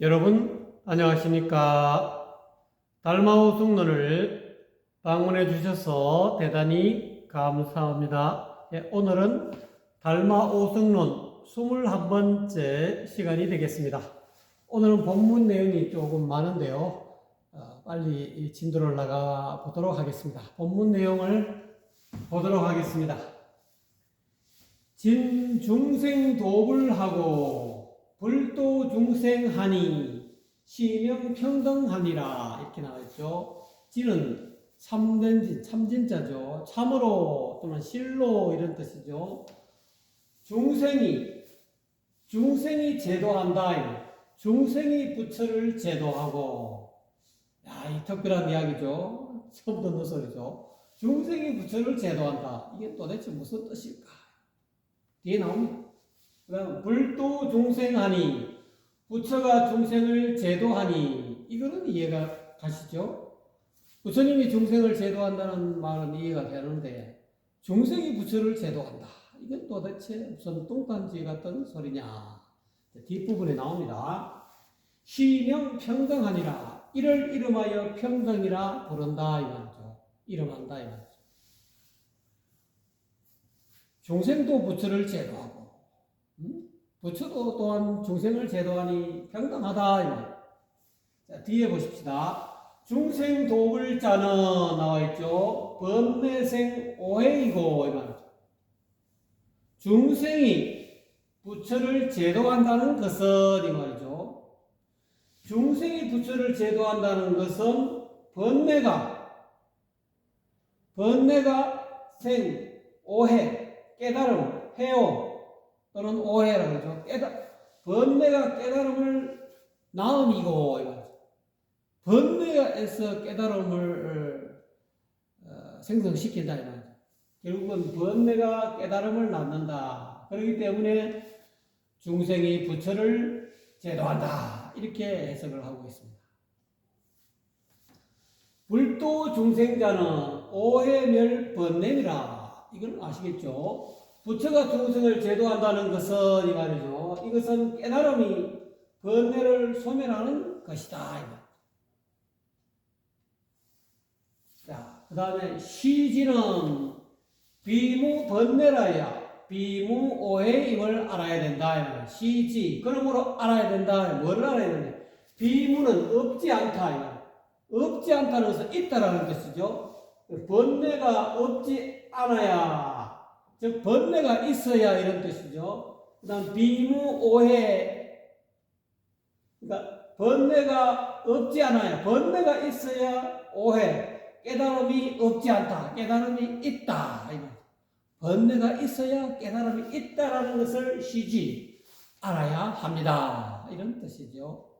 여러분 안녕하십니까? 달마우승론을 방문해 주셔서 대단히 감사합니다. 오늘은 달마오승론 21번째 시간이 되겠습니다. 오늘은 본문 내용이 조금 많은데요. 빨리 진도를 나가 보도록 하겠습니다. 본문 내용을 보도록 하겠습니다. 진중생도불하고 불도중생하니 시명평등하니라 이렇게 나와있죠. 진은 참된 진, 참진자죠. 참으로 또는 실로 이런 뜻이죠. 중생이 제도한다. 중생이 부처를 제도하고, 이 특별한 이야기죠. 처음 듣는 소리죠. 중생이 부처를 제도한다. 이게 도대체 무슨 뜻일까? 뒤에 나옵니다. 그 다음 불도중생하니 부처가 중생을 제도하니 이거는 이해가 가시죠? 부처님이 중생을 제도한다는 말은 이해가 되는데 중생이 부처를 제도한다. 이건 도대체 무슨 뚱딴지 같은 소리냐? 뒷부분에 나옵니다. 시명평등하니라. 이를 이름하여 평등이라 부른다 이 말이죠. 이름한다 이 말이죠. 중생도 부처를 제도하고 부처도 또한 중생을 제도하니 평등하다 이 말. 자, 뒤에 보십시다. 중생도불자는 나와있죠. 번뇌생 오해이고 이 말이죠. 중생이 부처를 제도한다는 것은 이 말이죠. 중생이 부처를 제도한다는 것은 번뇌가 생, 오해, 깨달음, 해오 또는 오해라고 그러죠. 번뇌가 깨달음을 낳음이고 번뇌에서 깨달음을 생성시킨다 이 말이죠. 결국은 번뇌가 깨달음을 낳는다. 그렇기 때문에 중생이 부처를 제도한다. 이렇게 해석을 하고 있습니다. 불도 중생자는 오해멸 번뇌니라. 이걸 아시겠죠? 부처가 중생을 제도한다는 것은 이 말이죠. 이것은 깨달음이 번뇌를 소멸하는 것이다. 자, 그 다음에 시지는 비무 번뇌라야 비무 오해임을 알아야 된다. 시지 그러므로 알아야 된다. 뭐를 알아야 된다? 비무는 없지 않다. 없지 않다는 것은 있다라는 뜻이죠. 번뇌가 없지 않아야 즉 번뇌가 있어야 이런 뜻이죠. 그 다음 비무오해 그러니까 번뇌가 없지 않아요. 번뇌가 있어야 오해 깨달음이 없지 않다. 깨달음이 있다. 번뇌가 있어야 깨달음이 있다라는 것을 시지 알아야 합니다. 이런 뜻이죠.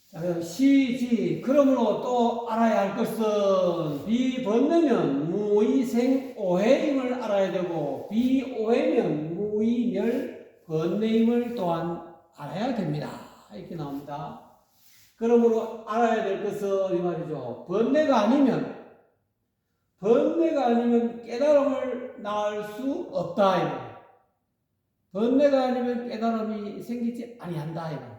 자, 시지 그러므로 또 알아야 할 것은 비번뇌면 무의생 오해임을 알아야 되고 비오해면 무의멸 번뇌임을 또한 알아야 됩니다. 이렇게 나옵니다. 그러므로 알아야 될 것은 이 말이죠. 번뇌가 아니면 깨달음을 낳을 수 없다. 번뇌가 아니면 깨달음이 생기지 아니한다.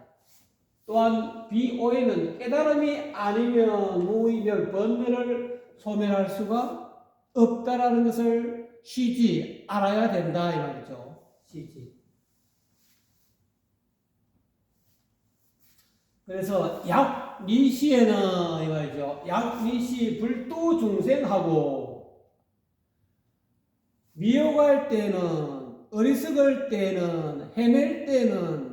또한 비오해는 깨달음이 아니면 무의멸 번뇌를 소멸할 수가 없다라는 것을 시지 알아야 된다 이 말이죠. 시지. 그래서 약미시에는 이 말이죠. 약미시 불도 중생하고 미혹할 때는 어리석을 때는 헤맬 때는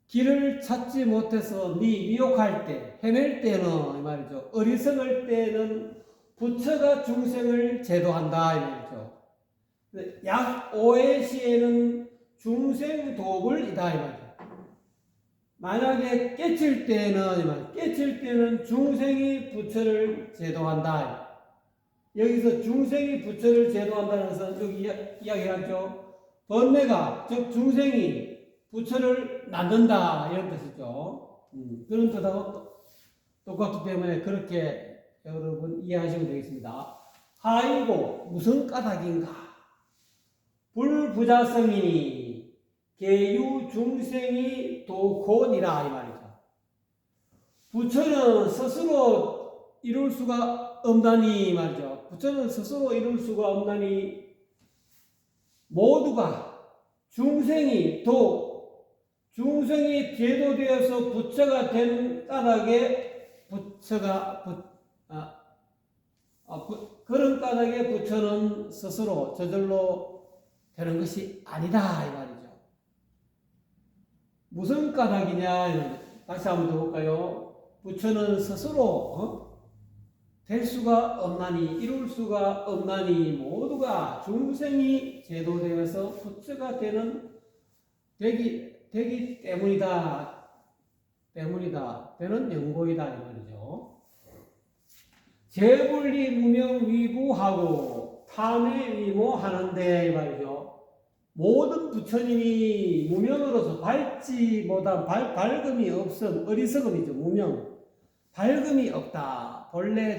길을 찾지 못해서 미혹할 때, 헤맬 때는 이 말이죠. 어리석을 때는 부처가 중생을 제도한다 이 말이죠. 약오해 시에는 중생도불이다 이 말이죠. 만약에 깨칠 때는 중생이 부처를 제도한다. 여기서 중생이 부처를 제도한다는 것은 여기 이야기하죠. 번뇌가 즉 중생이 부처를 낳는다 이런 뜻이죠. 그런 뜻하고 똑같기 때문에 그렇게 여러분 이해하시면 되겠습니다. 하이고 무슨 까닭인가? 불부자성이니 계유 중생이 도곤이라 이 말이죠. 부처는 스스로 이룰 수가 없나니 말이죠. 부처는 스스로 이룰 수가 없나니 모두가 중생이 제도되어서 부처가 된 까닭에 그런 까닭에 부처는 스스로 저절로 되는 것이 아니다 이 말이죠. 무슨 까닭이냐? 다시 한번 더 볼까요? 부처는 스스로 될 수가 없나니 이룰 수가 없나니 모두가 중생이 제도되어서 부처가 되기 때문이다. 되는 연고이다 이 말이죠. 재분리 무명 위구하고 탐해 위모하는데 이 말이죠. 모든 부처님이 무명으로서 밝지 못한 밝음이 없음, 어리석음이죠. 무명. 밝음이 없다. 본래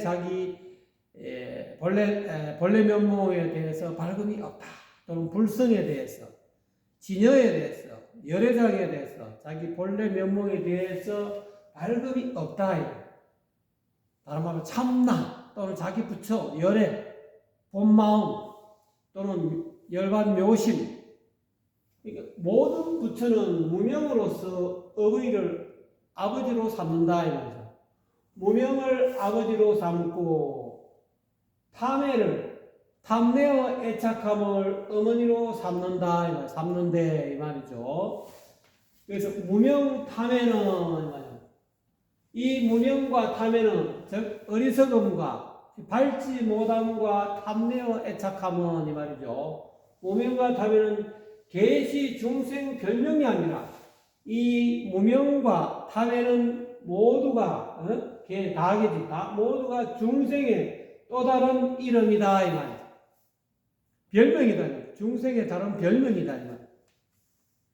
면목에 대해서 밝음이 없다. 또는 불성에 대해서, 진여에 대해서, 열애장에 대해서, 자기 본래 면목에 대해서 밝음이 없다. 다른 말로 참나 또는 자기 부처, 열애, 본마음 또는 열반 묘심. 그러니까 모든 부처는 무명으로서 어버이를 아버지로 삼는다 이 말이죠. 무명을 아버지로 삼고 탐내어 애착함을 어머니로 삼는데 이 말이죠. 그래서 무명 탐에는 이 무명과 탐에는 즉 어리석음과 밝지 못함과 탐내어 애착함은 이 말이죠. 무명과 탐에는 계시 중생 별명이 아니라 이 무명과 탐에는 모두가 모두가 중생의 또 다른 이름이다 이 말이죠. 별명이다. 중생의 다른 별명이다 이 말.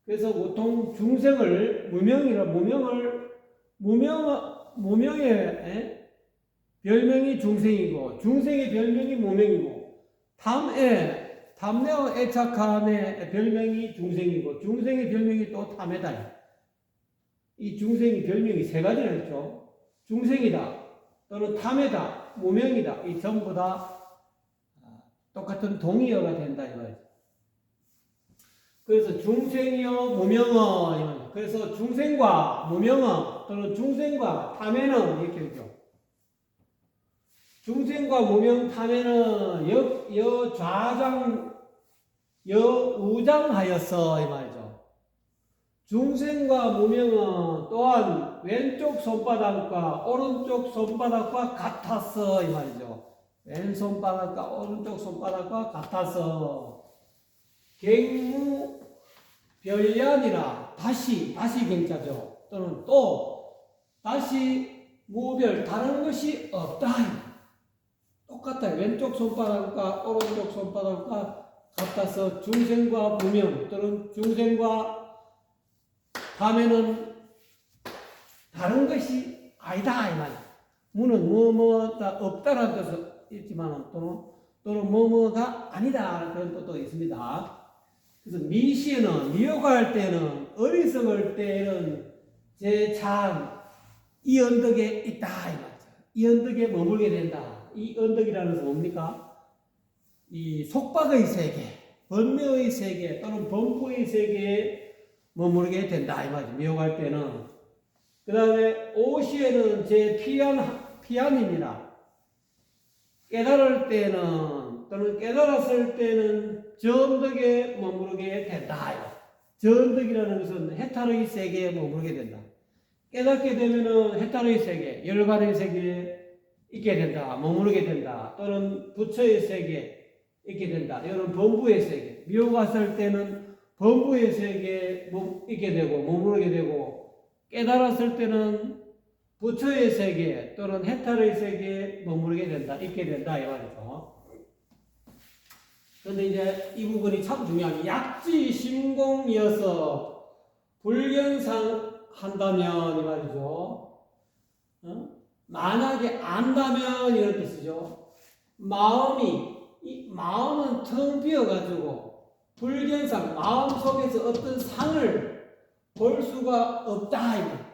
그래서 보통 중생을 무명의 별명이 중생이고 중생의 별명이 무명이고 탐내어 애착함의 별명이 중생이고 중생의 별명이 또 탐해다. 이 중생의 별명이 세 가지나 있죠. 중생이다 또는 탐해다, 무명이다. 이 전부 다 똑같은 동의어가 된다 이 말이죠. 그래서 중생이여 무명어. 그래서 중생과 무명어 또는 중생과 탐해는 이렇게 되죠. 중생과 무명 탐해는 여우장하였어 이 말이죠. 중생과 무명은 또한 왼쪽 손바닥과 오른쪽 손바닥과 같았어 이 말이죠. 왼손바닥과 오른쪽 손바닥과 같아서 갱무 별량이라 다시 경자죠. 또는 또 다시 무별 다른 것이 없다. 똑같아요. 왼쪽 손바닥과 오른쪽 손바닥과 같아서 중생과 무명 또는 중생과 탐에는 다른 것이 아니다 이 말이에요. 무는 뭐뭐다 없다라는 뜻은 있지만 또는 뭐뭐가 아니다 그런 뜻도 있습니다. 그래서 미시는 미혹할 때는 어리석을 때는 제 이 언덕에 있다 이 말이죠. 이 언덕에 머물게 된다. 이 언덕이라는 것은 뭡니까? 이 속박의 세계, 번뇌의 세계 또는 범부의 세계에 머무르게 된다 이 말이죠. 미혹할 때는. 그 다음에 오시에는 제 피안입니다. 깨달을 때는 또는 깨달았을 때는 저 언덕에 머무르게 된다. 저 언덕이라는 것은 해탈의 세계에 머무르게 된다. 깨닫게 되면은 해탈의 세계, 열반의 세계에 있게 된다. 머무르게 된다. 또는 부처의 세계에 있게 된다. 이런 범부의 세계. 미혹했을 때는 범부의 세계에 있게 되고 머무르게 되고 깨달았을 때는 부처의 세계 또는 해탈의 세계에 머무르게 된다. 있게 된다. 이 말이죠. 그런데 이제 이 부분이 참 중요한 약지 심공이어서 불견상 한다면 이 말이죠. 만약에 안다면 이런 뜻이죠. 마음은 텅 비어가지고 불견상, 마음속에서 어떤 상을 볼 수가 없다.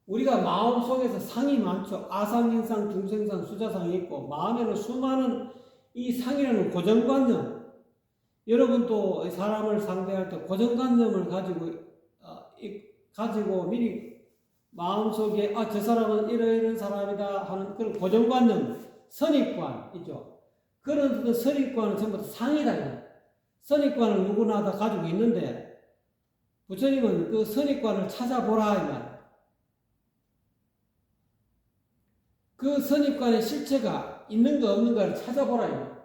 우리가 마음속에서 상이 많죠. 아상인상, 중생상, 수자상이 있고 마음에는 수많은 이 상이라는 고정관념, 여러분도 사람을 상대할 때 고정관념을 가지고 미리 마음속에 저 사람은 이런 사람이다 하는 그런 고정관념, 선입관 있죠. 그런 그 선입관은 전부 다 상이다. 선입관을 누구나 다 가지고 있는데 부처님은 그 선입관을 찾아보라 이 말. 그 선입관의 실체가 있는가 없는가를 찾아보라 이 말.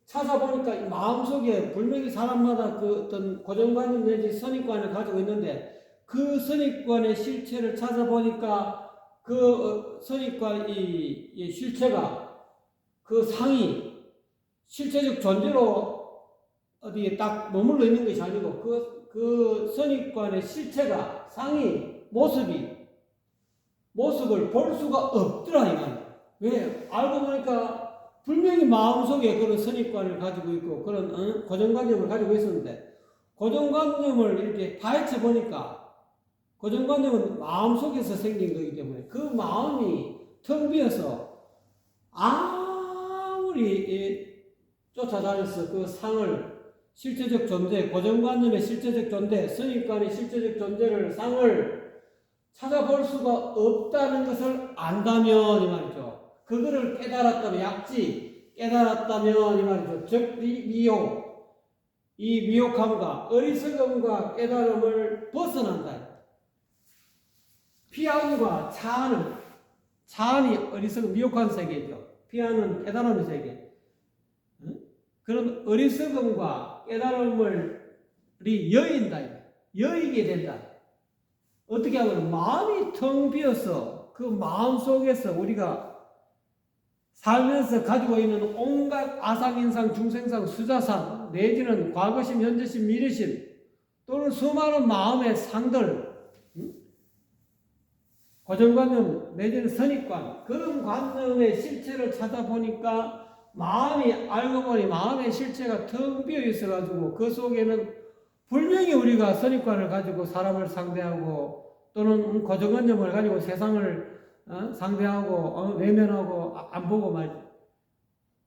찾아보니까 마음속에 분명히 사람마다 그 어떤 고정관념 내지 선입관을 가지고 있는데 그 선입관의 실체를 찾아보니까 그 선입관의 실체가 그 상이 실체적 존재로 어디에 딱 머물러 있는 것이 아니고 그 선입관의 실체가 상이 모습을 볼 수가 없더라 이 말이야. 왜? 알고 보니까 분명히 마음속에 그런 선입관을 가지고 있고 그런 고정관념을 가지고 있었는데 고정관념을 이렇게 파헤쳐 보니까 고정관념은 마음속에서 생긴 거기 때문에 그 마음이 텅 비어서 아무리 쫓아다녀서 그 상을 실체적 존재, 고정관념의 실체적 존재, 선입관의 실체적 존재를 상을 찾아볼 수가 없다는 것을 안다면 이 말이죠. 그거를 깨달았다면 깨달았다면 이 말이죠. 즉 이 미혹함과 어리석음과 깨달음을 벗어난다. 피안과 차안이 어리석음 미혹한 세계죠. 피안은 깨달음의 세계. 그런 어리석음과 깨달음을 여의게 된다. 어떻게 하면 마음이 텅 비어서 그 마음 속에서 우리가 살면서 가지고 있는 온갖 아상인상, 중생상, 수자상, 내지는 과거심, 현재심, 미래심 또는 수많은 마음의 상들, 고정관념 내지는 선입관, 그런 관념의 실체를 찾아보니까 알고 보니 마음의 실체가 텅 비어 있어가지고 그 속에는 분명히 우리가 선입관을 가지고 사람을 상대하고 또는 고정관념을 가지고 세상을 상대하고 외면하고 안 보고 말이죠.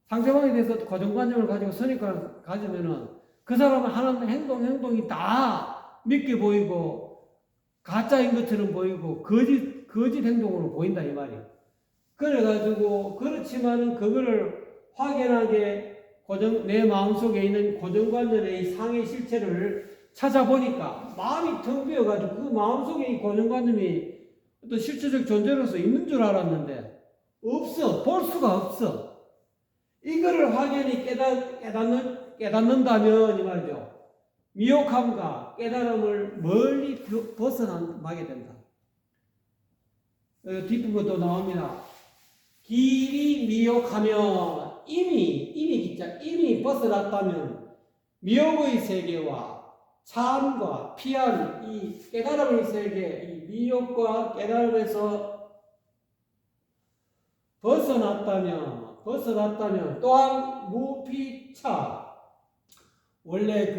상대방에 대해서 고정관념을 가지고 선입관을 가지면은 그 사람은 하는 행동이 다 믿게 보이고 가짜인 것처럼 보이고 거짓 행동으로 보인다 이 말이에요. 그래가지고 그렇지만은 그거를 확연하게 내 마음속에 있는 고정관념의 상의 실체를 찾아보니까 마음이 텅 비어가지고 그 마음속에 이 고정관념이 어떤 실체적 존재로서 있는 줄 알았는데 없어. 볼 수가 없어. 이거를 확연히 깨닫는다면 이 말이죠. 미혹함과 깨달음을 멀리 벗어나게 된다. 뒷부분도 나옵니다. 길이 미혹하면 이미 벗어났다면 미혹의 세계와 참과 피한 이 깨달음의 세계, 이 미혹과 깨달음에서 벗어났다면 또한 무피차. 원래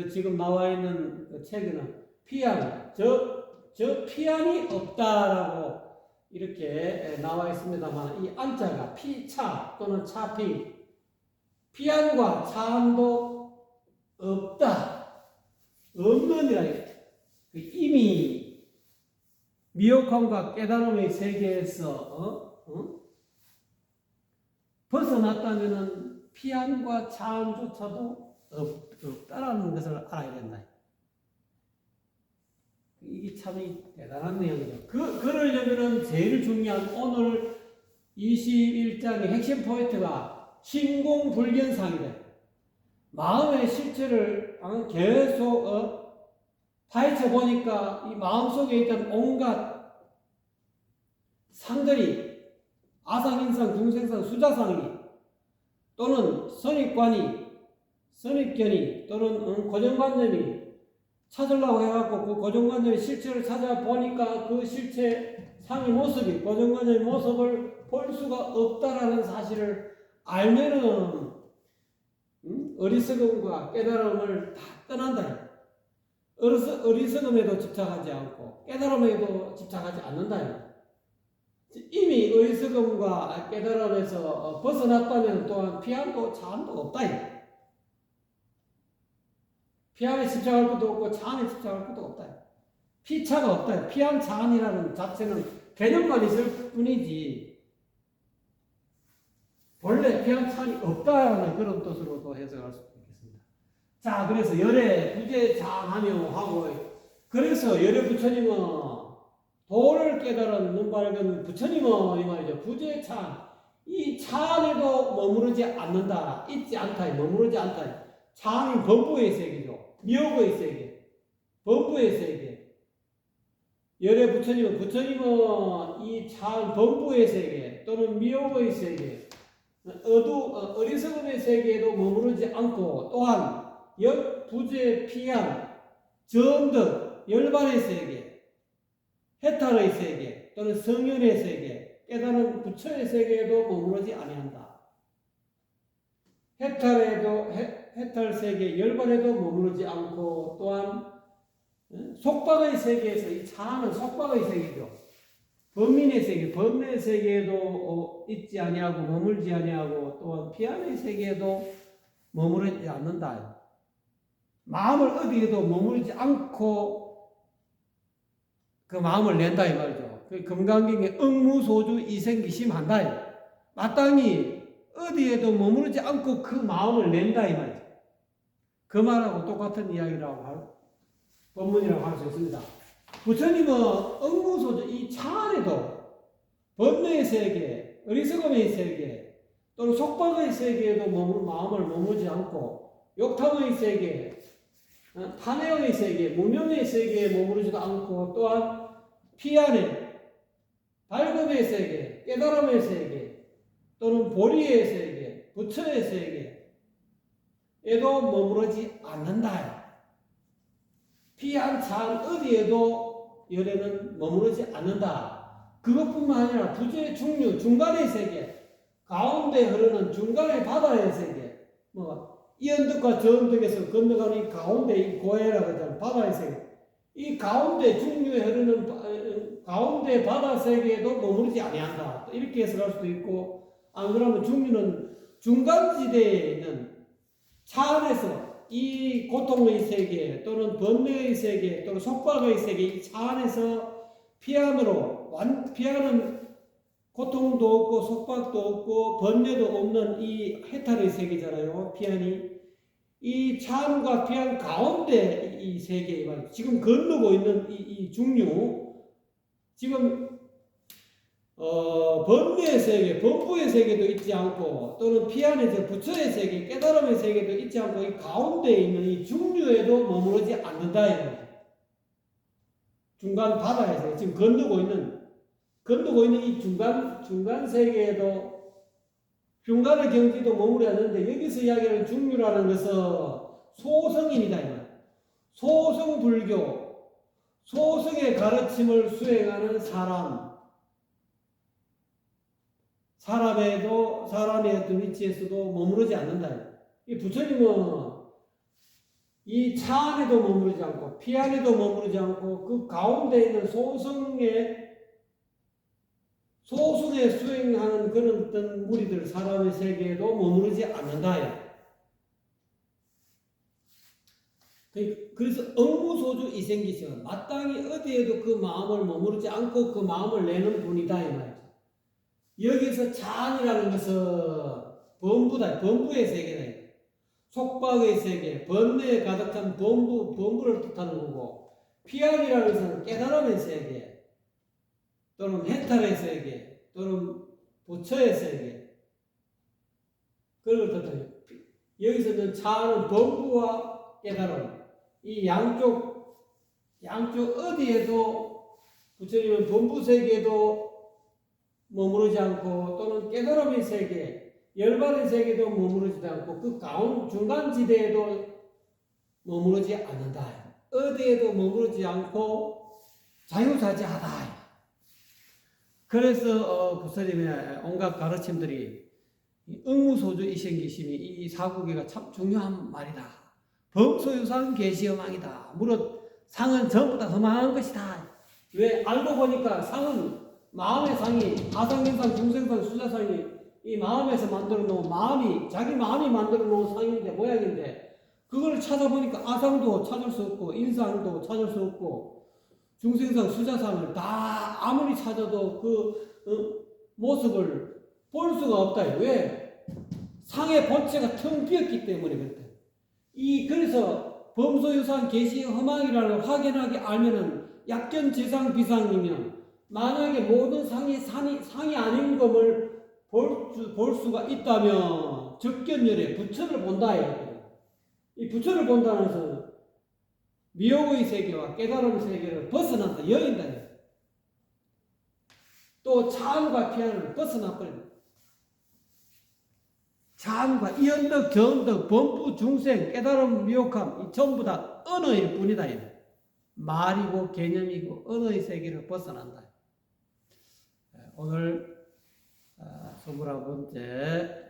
지금 나와 있는 그 책에는 피한, 저 피한이 없다라고 이렇게 나와 있습니다만 이 안자가 피차 또는 차피, 피한과 차한도 없다. 없는이라 이미 미혹함과 깨달음의 세계에서 벗어났다면은 피안과 차안조차도 없다라는 것을 알아야 된다. 이게 참 대단한 내용이죠. 그러려면은 제일 중요한 오늘 21장의 핵심 포인트가 신공불견상이래. 마음의 실체를 계속 파헤쳐 보니까 이 마음속에 있던 온갖 상들이 아상인상, 중생상, 수자상이 또는 선입견이 또는 고정관념이 찾으려고 해갖고 그 고정관념의 실체를 찾아보니까 그 실체 상의 모습이 고정관념의 모습을 볼 수가 없다라는 사실을 알면은 어리석음과 깨달음을 다 떠난다. 어리석음에도 집착하지 않고 깨달음에도 집착하지 않는다. 이미 어리석음과 깨달음에서 벗어났다면 또한 피함도 차함도 없다. 피함에 집착할 것도 없고 차함에 집착할 것도 없다. 피차가 없다. 피함 차함이라는 자체는 개념만 있을 뿐이지 원래 피함 차함이 없다는 그런 뜻으로도 해석할 수 있겠습니다. 자, 그래서 열에 부재장하며 하고, 그래서 열에 부처님은 도를 깨달은 눈 밝은 부처님은 이 말이죠. 부재참, 이 차 안에도 머무르지 않는다. 있지 않다. 머무르지 않다. 참이 범부의 세계죠. 미혹의 세계. 범부의 세계. 열의 부처님은 이 참 범부의 세계 또는 미혹의 세계, 어리석음의 세계에도 머무르지 않고 또한 부재, 피양, 정득, 열반의 세계, 해탈의 세계 또는 성현의 세계, 깨달은 부처의 세계에도 머무르지 아니한다. 해탈 세계, 열반에도 머무르지 않고 또한 속박의 세계에서 이 차는 속박의 세계죠. 범민의 세계, 범의 세계에도 있지 아니하고 머물지 아니하고 또한 피안의 세계에도 머무르지 않는다. 마음을 어디에도 머물지 않고 그 마음을 낸다 이 말이죠. 그 금강경에 응무소주 이생기심한다. 마땅히 어디에도 머무르지 않고 그 마음을 낸다 이 말이죠. 그 말하고 똑같은 이야기라고 본문이라고 할 수 있습니다. 부처님은 응무소주 이 차 안에도 번뇌의 세계, 어리석음의 세계 또는 속박의 세계에도 마음을 머무르지 않고 욕탕의 세계, 탄핵의 세계, 무명의 세계에 머무르지도 않고 또한 피안의 밝음의 세계, 깨달음의 세계 또는 보리의 세계, 부처의 세계에도 머무르지 않는다. 피안 참 어디에도 열에는 머무르지 않는다. 그것뿐만 아니라 부재 중류 중간의 세계, 가운데 흐르는 중간의 바다의 세계, 이 언덕과 저 언덕에서 건너가는 이 가운데 이 고해라고 하잖아요. 바다의 세계. 이 가운데 중류에 흐르는 가운데 바다 세계에도 머무르지 아니한다. 이렇게 해석할 수도 있고, 안 그러면 중류는 중간지대에 있는 차 안에서 이 고통의 세계 또는 번뇌의 세계 또는 속박의 세계 이 차 안에서 피하는 고통도 없고 속박도 없고 번뇌도 없는 이 해탈의 세계잖아요. 피안이 이 참과 피안 가운데 이 세계 지금 건너고 있는 이 중류 지금 번뇌의 세계, 범부의 세계도 있지 않고 또는 피안의 부처의 세계, 깨달음의 세계도 있지 않고 이 가운데에 있는 이 중류에도 머무르지 않는다. 중간 바다에서 지금 건너고 있는 이 중간 세계에도 중간의 경지도 머무르지 않는데 여기서 이야기하는 중류라는 것은 소성인이다. 소성불교, 소성의 가르침을 수행하는 사람의 어떤 위치에서도 머무르지 않는다. 이 부처님은 이 차 안에도 머무르지 않고 피 안에도 머무르지 않고 그 가운데 있는 소승에 수행하는 그런 어떤 무리들 사람의 세계에도 머무르지 않는다. 그래서 응무소주 이생기시는 마땅히 어디에도 그 마음을 머무르지 않고 그 마음을 내는 분이다 이 말이죠. 여기서 찬이라는 것은 범부다. 범부의 세계다. 속박의 세계, 번뇌에 가득한 범부를 뜻하는 거고, 피안이라는 것은 깨달음의 세계, 또는 해탈의 세계, 또는 부처의 세계. 그걸 뜻해요. 여기서는 찬은 범부와 깨달음, 이 양쪽 어디에도 부처님은 범부 세계에도 머무르지 않고 또는 깨달음의 세계, 열반의 세계도 머무르지 않고 그 중간지대에도 머무르지 않는다. 어디에도 머무르지 않고 자유자재하다. 그래서 부처님의 온갖 가르침들이 이 응무소주 이생기심이 이 사국에가 참 중요한 말이다. 범소유상 계시허망이다. 무릇 상은 전부 다 허망한 것이다. 왜? 알고 보니까 상은 마음의 상이 아상현상, 중생상, 수자상이 이 마음에서 만들어 놓은 마음이 자기 마음이 만들어 놓은 상인데 모양인데 그걸 찾아보니까 아상도 찾을 수 없고 인상도 찾을 수 없고 중생상, 수자상을 다 아무리 찾아도 그 모습을 볼 수가 없다. 왜? 상의 본체가 텅 비었기 때문에 그렇다. 그래서 범소유상 계시 허망이라는 확연하게 알면은 약견지상 비상이면 만약에 모든 상이 아닌 것을 볼 수가 있다면 적견열에 부처를 본다 이거거든. 이 부처를 본다는 것은 미혹의 세계와 깨달음의 세계를 벗어난다, 여인다. 또 차음과 피안을 벗어나버린다. 차음과 이 언덕, 저 언덕, 범부, 중생, 깨달음, 미혹함 이 전부 다 언어일 뿐이다. 말이고 개념이고 언어의 세계를 벗어난다. 오늘 21번째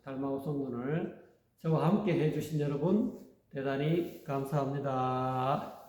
달마우성문을 저와 함께 해주신 여러분 대단히 감사합니다.